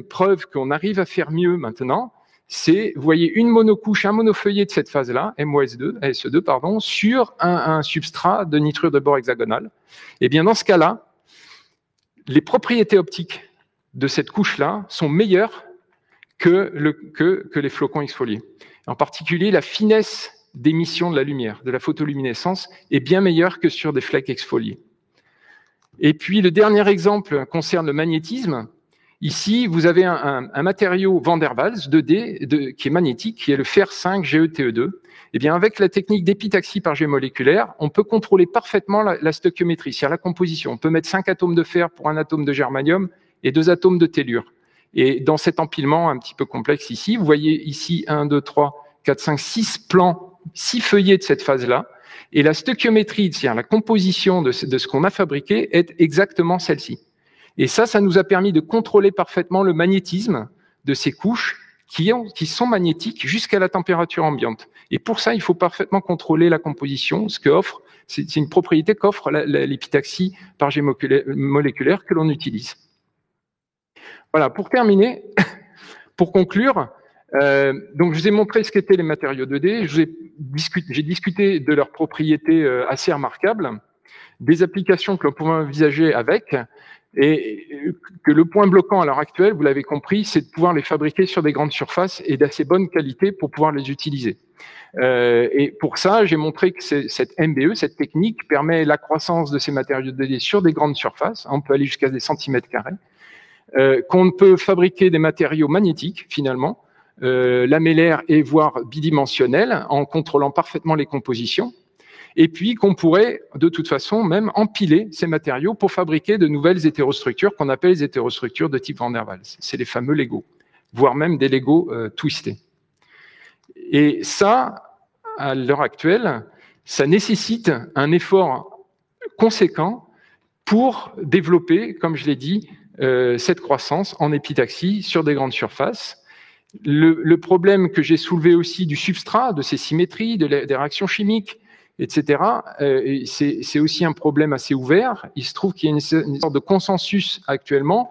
preuve qu'on arrive à faire mieux maintenant, c'est, vous voyez, une monocouche, un monofeuillet de cette phase-là, SE2, pardon, sur un substrat de nitrure de bore hexagonal. Eh bien, dans ce cas-là, les propriétés optiques de cette couche-là sont meilleures que les flocons exfoliés. En particulier, la finesse d'émission de la lumière, de la photoluminescence, est bien meilleure que sur des flakes exfoliés. Et puis, le dernier exemple concerne le magnétisme. Ici, vous avez un matériau Van der Waals 2D qui est magnétique, qui est le fer 5 GeTe2. Eh bien, avec la technique d'épitaxie par jet moléculaire, on peut contrôler parfaitement la stoichiométrie, c'est-à-dire la composition. On peut mettre 5 atomes de fer pour un atome de germanium et 2 atomes de tellure. Et dans cet empilement un petit peu complexe ici, vous voyez ici 1, 2, 3, 4, 5, 6 plans, 6 feuillets de cette phase-là. Et la stoichiométrie, c'est-à-dire la composition de ce qu'on a fabriqué, est exactement celle-ci. Et ça nous a permis de contrôler parfaitement le magnétisme de ces couches qui sont magnétiques jusqu'à la température ambiante. Et pour ça, il faut parfaitement contrôler la composition, ce que offre, c'est une propriété qu'offre l'épitaxie par jet moléculaire que l'on utilise. Voilà, pour terminer, pour conclure, donc je vous ai montré ce qu'étaient les matériaux 2D, j'ai discuté de leurs propriétés assez remarquables, des applications que l'on pouvait envisager avec, et que le point bloquant à l'heure actuelle, vous l'avez compris, c'est de pouvoir les fabriquer sur des grandes surfaces et d'assez bonne qualité pour pouvoir les utiliser. Et pour ça, j'ai montré que cette MBE, cette technique, permet la croissance de ces matériaux 2D sur des grandes surfaces, on peut aller jusqu'à des centimètres carrés, qu'on peut fabriquer des matériaux magnétiques, finalement, lamellaires et voire bidimensionnels, en contrôlant parfaitement les compositions, et puis qu'on pourrait, de toute façon, même empiler ces matériaux pour fabriquer de nouvelles hétérostructures qu'on appelle les hétérostructures de type Van der Waals. C'est les fameux Lego, voire même des Lego twistés. Et ça, à l'heure actuelle, ça nécessite un effort conséquent pour développer, comme je l'ai dit, cette croissance en épitaxie sur des grandes surfaces. Le problème que j'ai soulevé aussi du substrat, de ces symétries, des réactions chimiques, etc., c'est aussi un problème assez ouvert. Il se trouve qu'il y a une sorte de consensus actuellement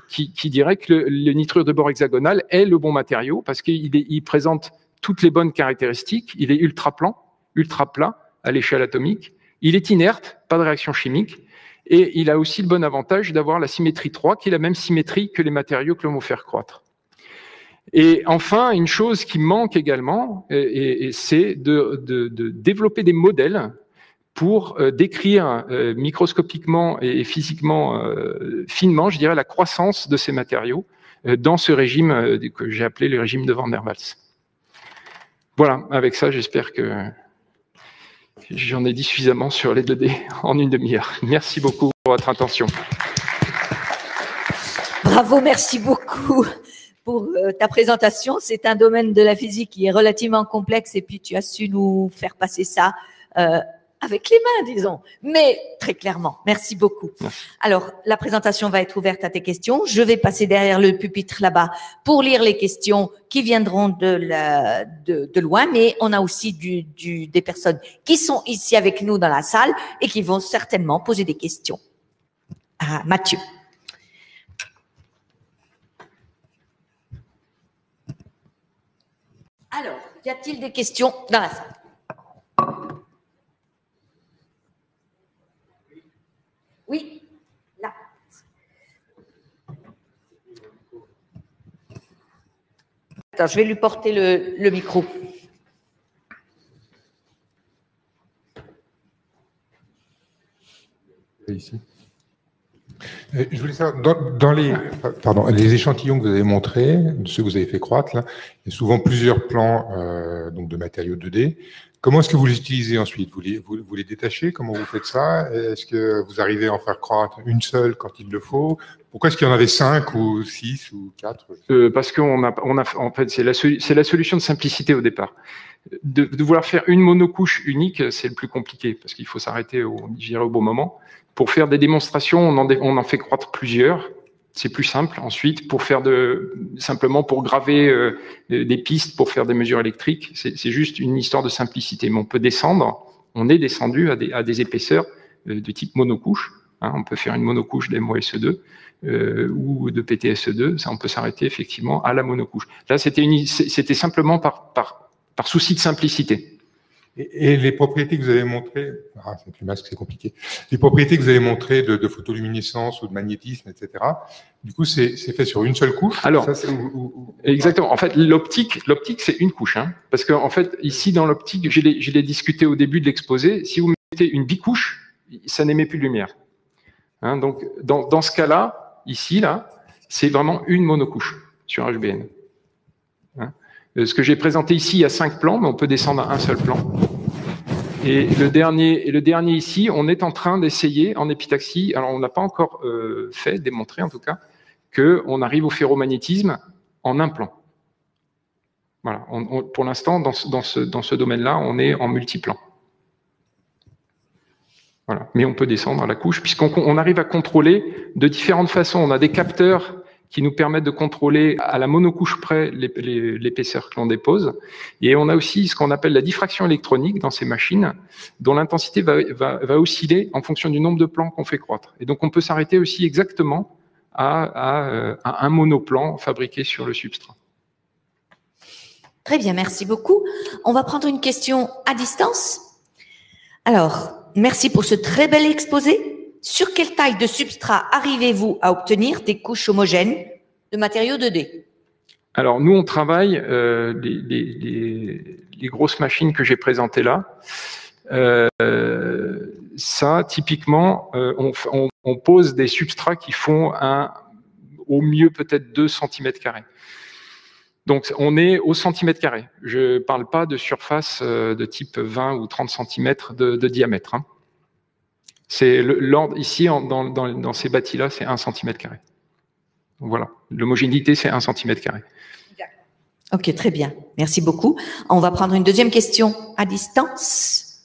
qui dirait que le nitrure de bore hexagonal est le bon matériau parce qu'il présente toutes les bonnes caractéristiques. Il est ultra plat à l'échelle atomique. Il est inerte, pas de réaction chimique. Et il a aussi le bon avantage d'avoir la symétrie 3, qui est la même symétrie que les matériaux que l'on va faire croître. Et enfin, une chose qui manque également, c'est de développer des modèles pour décrire microscopiquement et physiquement, finement, je dirais, la croissance de ces matériaux dans ce régime que j'ai appelé le régime de Van der Waals. Voilà, avec ça, j'espère que j'en ai dit suffisamment sur les 2D en une demi-heure. Merci beaucoup pour votre attention. Bravo, merci beaucoup pour ta présentation. C'est un domaine de la physique qui est relativement complexe et puis tu as su nous faire passer ça avec les mains, disons, mais très clairement. Merci beaucoup. Merci. Alors, la présentation va être ouverte à tes questions. Je vais passer derrière le pupitre là-bas pour lire les questions qui viendront de loin, mais on a aussi des personnes qui sont ici avec nous dans la salle et qui vont certainement poser des questions. Ah, Mathieu. Alors, y a-t-il des questions dans la salle? Oui, là. Attends, je vais lui porter le micro. Ici. Je voulais savoir, dans les échantillons que vous avez montrés, ceux que vous avez fait croître, là, il y a souvent plusieurs plans donc de matériaux 2D. Comment est-ce que vous les utilisez ensuite? Vous les détachez? Comment vous faites ça? Est-ce que vous arrivez à en faire croître une seule quand il le faut? Pourquoi est-ce qu'il y en avait 5 ou 6 ou 4? Parce en fait, c'est la solution de simplicité au départ. De vouloir faire une monocouche unique, c'est le plus compliqué parce qu'il faut s'arrêter au bon moment. Pour faire des démonstrations, on en fait croître plusieurs C'est plus simple ensuite pour faire simplement pour graver des pistes pour faire des mesures électriques. C'est juste une histoire de simplicité. Mais on peut descendre. On est descendu à des épaisseurs de type monocouche. Hein, on peut faire une monocouche d'MOSE2 ou de PTSE2. Ça, on peut s'arrêter effectivement à la monocouche. Là, c'était simplement par souci de simplicité. Et les propriétés que vous avez montrées, avec le masque c'est compliqué, les propriétés que vous avez montrées de photoluminescence ou de magnétisme, etc., du coup c'est fait sur une seule couche. Alors, ça, exactement. En fait, l'optique c'est une couche. Hein, parce qu'en fait, ici dans l'optique, je l'ai discuté au début de l'exposé, si vous mettez une bicouche, ça n'émet plus de lumière. Hein, donc, dans ce cas-là, ici, là, c'est vraiment une monocouche sur HBN. Hein. Ce que j'ai présenté ici, il y a 5 plans, mais on peut descendre à un seul plan. Et le dernier ici, on est en train d'essayer en épitaxie, alors on n'a pas encore démontré en tout cas, qu'on arrive au ferromagnétisme en un plan. Voilà. Pour l'instant, dans ce domaine-là, on est en multiplan. Voilà. Mais on peut descendre à la couche, puisqu'on arrive à contrôler de différentes façons. On a des capteurs qui nous permettent de contrôler à la monocouche près l'épaisseur que l'on dépose. Et on a aussi ce qu'on appelle la diffraction électronique dans ces machines, dont l'intensité va osciller en fonction du nombre de plans qu'on fait croître. Et donc on peut s'arrêter aussi exactement à un monoplan fabriqué sur le substrat. Très bien, merci beaucoup. On va prendre une question à distance. Alors, merci pour ce très bel exposé. Sur quelle taille de substrat arrivez-vous à obtenir des couches homogènes de matériaux 2D? Alors, nous, on travaille les grosses machines que j'ai présentées là. Ça, typiquement, on pose des substrats qui font au mieux peut-être 2 cm². Donc, on est au centimètre carré. Je ne parle pas de surface de type 20 ou 30 cm de diamètre. Hein. C'est l'ordre ici, dans ces bâtis-là, c'est 1 cm². Voilà, l'homogénéité, c'est 1 cm². Ok, très bien. Merci beaucoup. On va prendre une deuxième question à distance.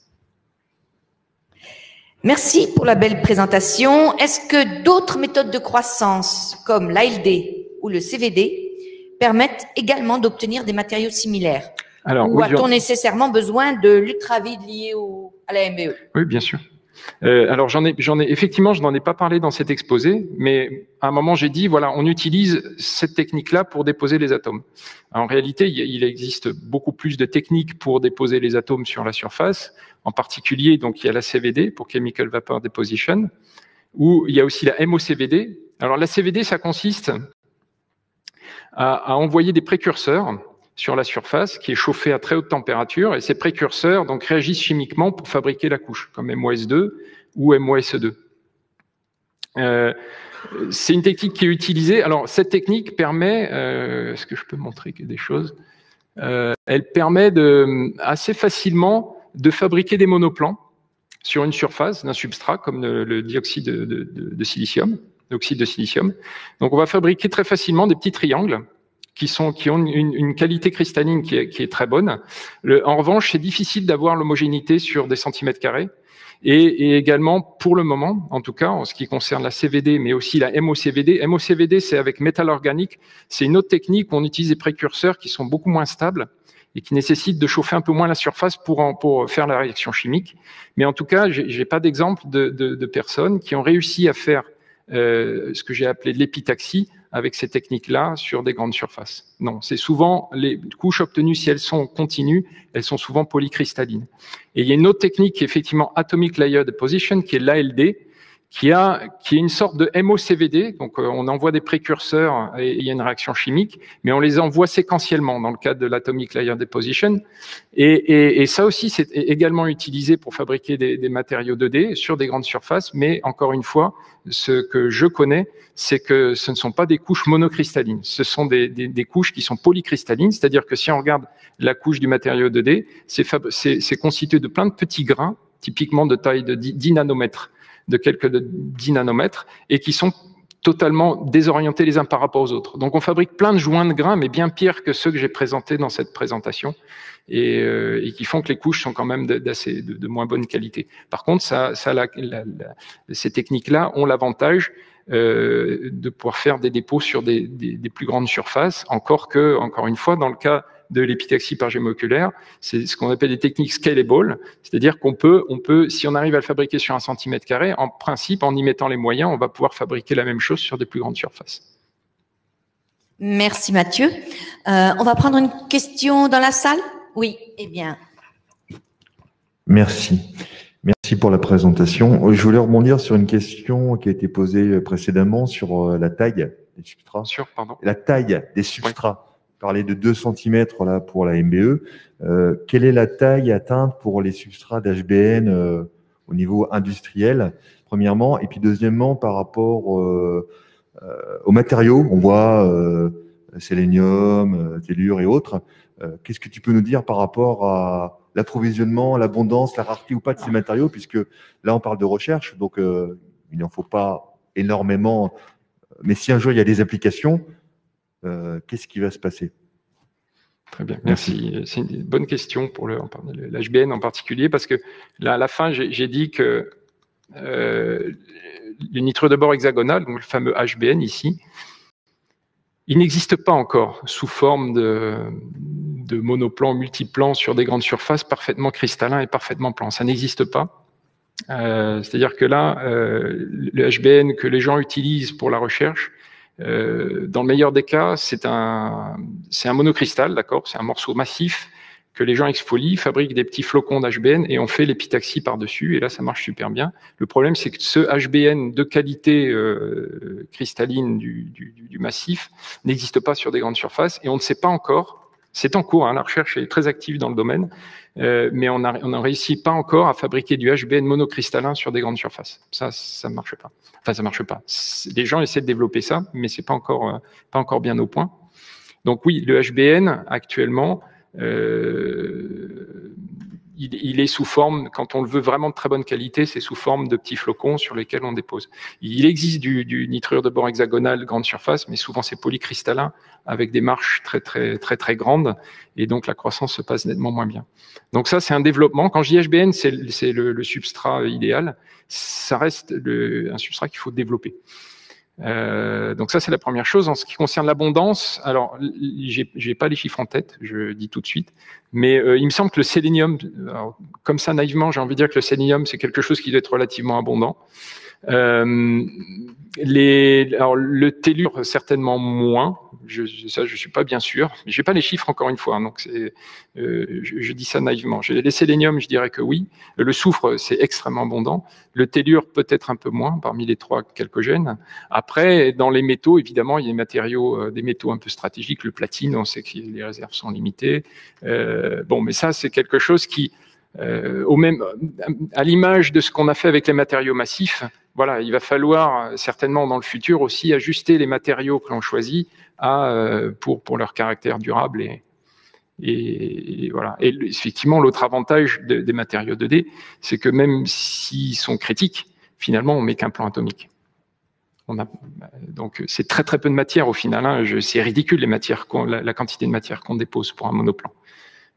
Merci pour la belle présentation. Est-ce que d'autres méthodes de croissance, comme l'ALD ou le CVD, permettent également d'obtenir des matériaux similaires? Ou a-t-on nécessairement besoin de l'ultravide lié à la MBE? Oui, bien sûr. Alors effectivement, je n'en ai pas parlé dans cet exposé, mais à un moment j'ai dit voilà, on utilise cette technique-là pour déposer les atomes. En réalité, il existe beaucoup plus de techniques pour déposer les atomes sur la surface. En particulier, donc il y a la CVD pour Chemical Vapor Deposition, ou il y a aussi la MOCVD. Alors la CVD, ça consiste à envoyer des précurseurs sur la surface, qui est chauffée à très haute température, et ces précurseurs donc réagissent chimiquement pour fabriquer la couche, comme MOS2 ou MOSE2. C'est une technique qui est utilisée. Alors, cette technique permet, est-ce que je peux montrer des choses? Elle permet assez facilement de fabriquer des monoplans sur une surface d'un substrat, comme le dioxyde de silicium, l'oxyde de silicium. Donc, on va fabriquer très facilement des petits triangles qui ont une qualité cristalline qui est très bonne. En revanche, c'est difficile d'avoir l'homogénéité sur des centimètres carrés. Et également, pour le moment, en tout cas, en ce qui concerne la CVD, mais aussi la MOCVD. MOCVD, c'est avec métal organique. C'est une autre technique où on utilise des précurseurs qui sont beaucoup moins stables et qui nécessitent de chauffer un peu moins la surface pour faire la réaction chimique. Mais en tout cas, j'ai pas d'exemple de personnes qui ont réussi à faire ce que j'ai appelé l'épitaxie avec ces techniques-là sur des grandes surfaces. Non, c'est souvent les couches obtenues, si elles sont continues, elles sont souvent polycristallines. Et il y a une autre technique qui est effectivement Atomic Layer Deposition, qui est l'ALD, qui est une sorte de MOCVD. Donc, on envoie des précurseurs et il y a une réaction chimique, mais on les envoie séquentiellement dans le cadre de l'Atomic Layer Deposition. Et ça aussi, c'est également utilisé pour fabriquer des matériaux 2D sur des grandes surfaces. Mais encore une fois, ce que je connais, c'est que ce ne sont pas des couches monocristallines. Ce sont des couches qui sont polycristallines. C'est-à-dire que si on regarde la couche du matériau 2D, c'est constitué de plein de petits grains, typiquement de taille de 10 nanomètres. De quelques 10 nanomètres, et qui sont totalement désorientés les uns par rapport aux autres. Donc on fabrique plein de joints de grains, mais bien pires que ceux que j'ai présentés dans cette présentation, et qui font que les couches sont quand même de moins bonne qualité. Par contre, ces techniques-là ont l'avantage de pouvoir faire des dépôts sur des plus grandes surfaces. Encore une fois, dans le cas de l'épitaxie par jet oculaire, c'est ce qu'on appelle des techniques scalable, c'est-à-dire qu'on peut, si on arrive à le fabriquer sur 1 cm², en principe, en y mettant les moyens, on va pouvoir fabriquer la même chose sur des plus grandes surfaces. Merci Mathieu. On va prendre une question dans la salle. Oui, eh bien. Merci. Merci pour la présentation. Je voulais rebondir sur une question qui a été posée précédemment sur la taille des substrats. La taille des substrats. Oui. Parler de 2 cm là, pour la MBE. Quelle est la taille atteinte pour les substrats d'HBN au niveau industriel, premièrement, et puis deuxièmement, par rapport aux matériaux, on voit sélénium, tellure et autres. Qu'est-ce que tu peux nous dire par rapport à l'approvisionnement, l'abondance, la rareté ou pas de ces matériaux, puisque là, on parle de recherche, donc il n'en faut pas énormément. Mais si un jour, il y a des applications, qu'est-ce qui va se passer? Très bien, merci. C'est une bonne question pour l'HBN en particulier, parce que là, à la fin, j'ai dit que le nitrure de bore hexagonal, donc le fameux HBN ici, il n'existe pas encore sous forme de monoplan, multiplan sur des grandes surfaces parfaitement cristallin et parfaitement plan. Ça n'existe pas. C'est-à-dire que là, le HBN que les gens utilisent pour la recherche, dans le meilleur des cas, c'est un monocristal, d'accord, c'est un morceau massif que les gens exfolient, fabriquent des petits flocons d'HBN et on fait l'épitaxie par-dessus, et là, ça marche super bien. Le problème, c'est que ce HBN de qualité cristalline du massif n'existe pas sur des grandes surfaces et on ne sait pas encore, c'est en cours, hein, la recherche est très active dans le domaine, mais on ne réussit pas encore à fabriquer du HBN monocristallin sur des grandes surfaces. Ça ne marche pas. Enfin, ça ne marche pas. Les gens essaient de développer ça, mais ce n'est pas encore bien au point. Donc oui, le HBN, actuellement, il est sous forme, quand on le veut vraiment de très bonne qualité, c'est sous forme de petits flocons sur lesquels on dépose. Il existe du nitrure de bore hexagonal grande surface, mais souvent c'est polycristallin avec des marches très grandes, et donc la croissance se passe nettement moins bien. Donc ça, c'est un développement. Quand je dis HBN, c'est le substrat idéal. Ça reste un substrat qu'il faut développer. Donc ça, c'est la première chose. En ce qui concerne l'abondance, alors j'ai pas les chiffres en tête, je dis tout de suite, mais il me semble que le sélénium, alors, comme ça naïvement, j'ai envie de dire que le sélénium, c'est quelque chose qui doit être relativement abondant. Alors le tellure, certainement moins. Je suis pas bien sûr. J'ai pas les chiffres encore une fois, hein, donc je dis ça naïvement. Les séléniums, je dirais que oui. Le soufre, c'est extrêmement abondant. Le tellure, peut-être un peu moins, parmi les 3 chalcogènes. Après, dans les métaux, évidemment, il y a des métaux un peu stratégiques. Le platine, on sait que les réserves sont limitées. Bon, mais ça, c'est quelque chose qui, à l'image de ce qu'on a fait avec les matériaux massifs, voilà, il va falloir certainement dans le futur aussi ajuster les matériaux que l'on choisit pour leur caractère durable et voilà. Et effectivement, l'autre avantage des matériaux 2D, c'est que même s'ils sont critiques, finalement, on met qu'un plan atomique. Donc c'est très peu de matière au final. Hein, c'est ridicule la quantité de matière qu'on dépose pour un monoplan.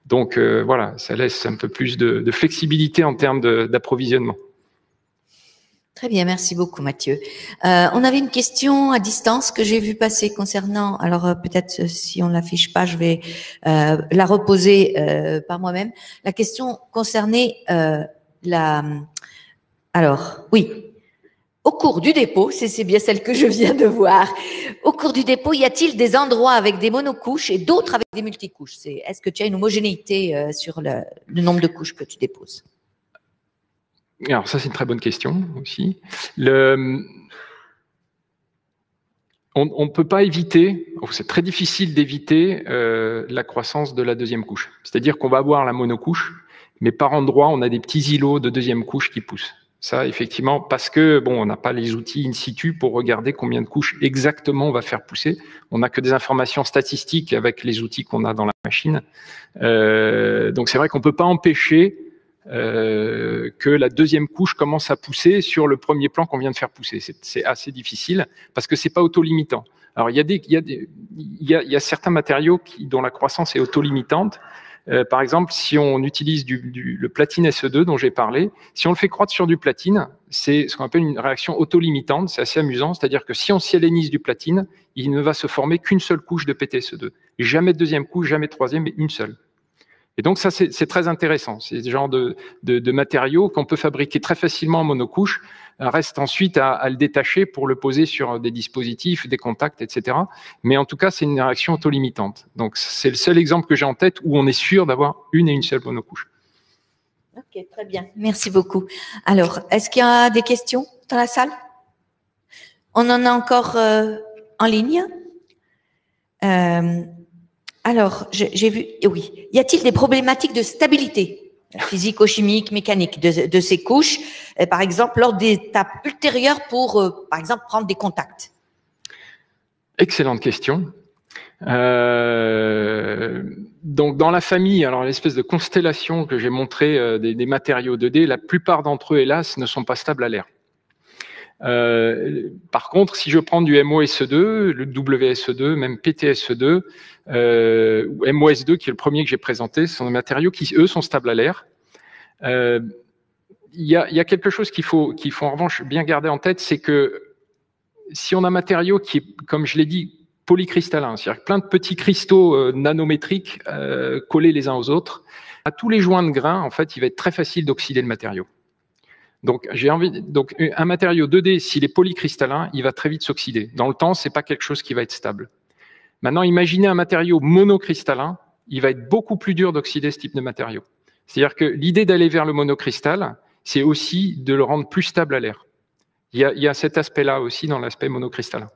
Donc voilà, ça laisse un peu plus de flexibilité en termes d'approvisionnement. Très bien, merci beaucoup Mathieu. On avait une question à distance que j'ai vue passer concernant, alors peut-être si on ne l'affiche pas, je vais la reposer par moi-même. La question concernait alors, oui, au cours du dépôt, c'est bien celle que je viens de voir, au cours du dépôt, y a-t-il des endroits avec des monocouches et d'autres avec des multicouches? Est-ce que tu as une homogénéité sur le nombre de couches que tu déposes? Alors ça, c'est une très bonne question aussi. On ne peut pas éviter, c'est très difficile d'éviter la croissance de la deuxième couche. C'est-à-dire qu'on va avoir la monocouche, mais par endroits, on a des petits îlots de deuxième couche qui poussent. Ça, effectivement, parce que on n'a pas les outils in situ pour regarder combien de couches exactement on va faire pousser. On n'a que des informations statistiques avec les outils qu'on a dans la machine. Donc c'est vrai qu'on peut pas empêcher que la deuxième couche commence à pousser sur le premier plan qu'on vient de faire pousser. C'est assez difficile parce que c'est pas auto-limitant. Alors il y a certains matériaux dont la croissance est auto-limitante. Par exemple, si on utilise le platine SE2 dont j'ai parlé, si on le fait croître sur du platine, c'est ce qu'on appelle une réaction autolimitante, c'est assez amusant, c'est-à-dire que si on sialénise du platine, il ne va se former qu'une seule couche de PTSE2. Jamais de deuxième couche, jamais de troisième, mais une seule. Et donc ça, c'est très intéressant. C'est ce genre de matériaux qu'on peut fabriquer très facilement en monocouche. Reste ensuite à le détacher pour le poser sur des dispositifs, des contacts, etc. Mais en tout cas, c'est une réaction autolimitante. Donc c'est le seul exemple que j'ai en tête où on est sûr d'avoir une et une seule monocouche. Ok, très bien. Merci beaucoup. Alors, est-ce qu'il y a des questions dans la salle? On en a encore en ligne. Alors, j'ai vu, oui. Y a-t-il des problématiques de stabilité physico-chimique, mécanique de ces couches, par exemple, lors d'étapes ultérieures pour, par exemple, prendre des contacts? Excellente question. Donc, dans la famille, alors l'espèce de constellation que j'ai montré des matériaux 2D, la plupart d'entre eux, hélas, ne sont pas stables à l'air. Par contre, si je prends du MOSE2, le WSE2, même PTSE2, ou MOS2, qui est le premier que j'ai présenté, ce sont des matériaux qui, eux, sont stables à l'air. Il y a quelque chose qu'il faut en revanche bien garder en tête, c'est que si on a un matériau qui est, comme je l'ai dit, polycristallin, c'est-à-dire plein de petits cristaux nanométriques collés les uns aux autres, à tous les joints de grains, en fait, il va être très facile d'oxyder le matériau. Donc, un matériau 2D, s'il est polycristallin, il va très vite s'oxyder. Dans le temps, c'est pas quelque chose qui va être stable. Maintenant, imaginez un matériau monocristallin, il va être beaucoup plus dur d'oxyder ce type de matériau. C'est-à-dire que l'idée d'aller vers le monocristal, c'est aussi de le rendre plus stable à l'air. Il y a cet aspect-là aussi dans l'aspect monocristallin.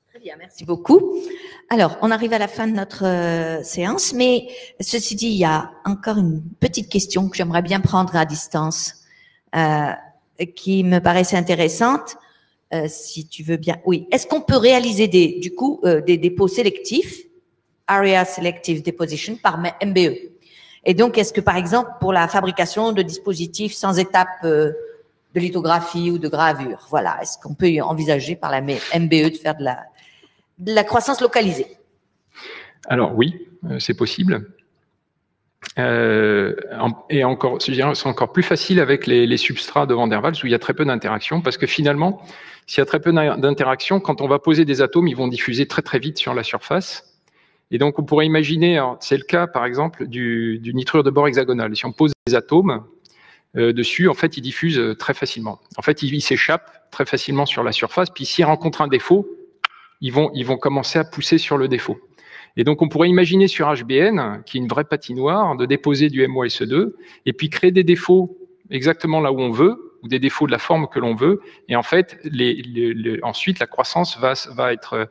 Très bien, merci beaucoup. Alors, on arrive à la fin de notre séance, mais ceci dit, il y a encore une petite question que j'aimerais bien prendre à distance, qui me paraissait intéressante. Si tu veux bien. Oui. Est-ce qu'on peut réaliser des dépôts sélectifs, Area Selective Deposition, par MBE? Et donc, est-ce que, par exemple, pour la fabrication de dispositifs sans étape de lithographie ou de gravure, voilà, est-ce qu'on peut envisager par la MBE de faire de la croissance localisée? Alors oui, c'est possible. Et encore, c'est encore plus facile avec les substrats de Van der Waals où il y a très peu d'interactions, parce que finalement, s'il y a très peu d'interactions, quand on va poser des atomes, ils vont diffuser très très vite sur la surface. Et donc on pourrait imaginer, c'est le cas par exemple du nitrure de bore hexagonal. Si on pose des atomes dessus, en fait, ils diffusent très facilement. En fait, ils s'échappent très facilement sur la surface, puis s'ils rencontrent un défaut, ils vont commencer à pousser sur le défaut. Et donc, on pourrait imaginer sur HBN, qui est une vraie patinoire, de déposer du MOSE2 et puis créer des défauts exactement là où on veut, ou des défauts de la forme que l'on veut. Et en fait, ensuite, la croissance va être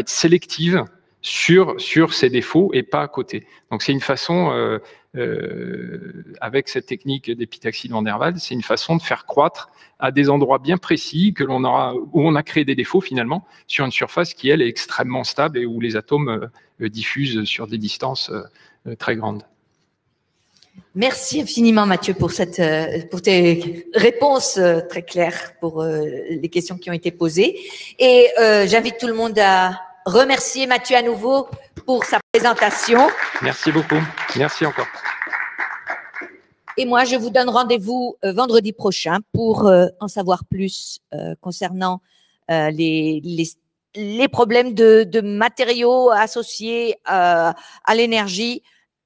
sélective sur ces défauts et pas à côté. Donc, c'est une façon, avec cette technique d'épitaxie de Van der Waals, c'est une façon de faire croître à des endroits bien précis où on a créé des défauts finalement sur une surface qui elle est extrêmement stable et où les atomes diffusent sur des distances très grandes. Merci infiniment Mathieu pour tes réponses très claires pour les questions qui ont été posées. Et j'invite tout le monde à remercier Mathieu à nouveau pour sa présentation. Merci beaucoup. Merci encore. Et moi, je vous donne rendez-vous vendredi prochain pour en savoir plus concernant les problèmes de matériaux associés à l'énergie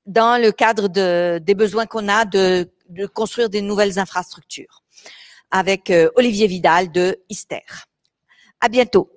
dans le cadre des besoins qu'on a de construire des nouvelles infrastructures avec Olivier Vidal de ISTER. À bientôt.